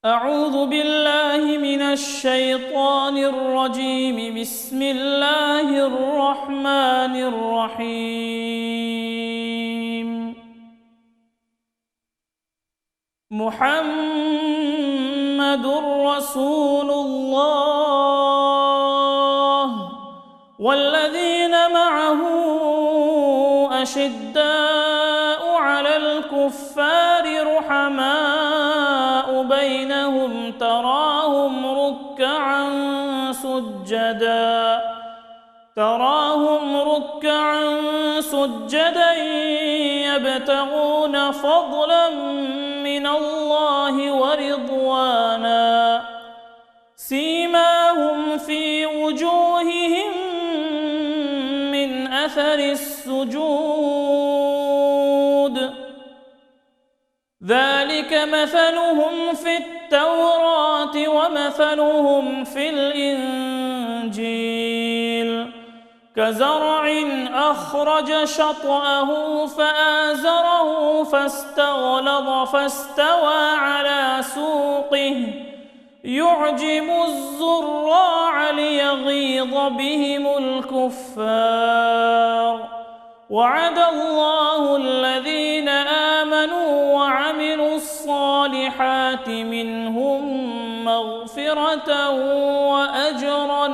أعوذ بالله من الشيطان الرجيم. بسم الله الرحمن الرحيم. محمد رسول الله والذين معه أشداء على الكفار رحماء بينهم تراهم ركعا سجدا يبتغون فضلا من الله ورضوانا سيماهم في وجوههم من أثر السجود ذلك مثلهم في التوراة ومثلهم في الإنجيل كزرع أخرج شطأه فآزره فاستغلظ فاستوى على سوقه يعجب الزراع ليغيظ بهم الكفار وعد الله الذين آمنوا وعملوا الصالحات منهم مغفرة وأجرا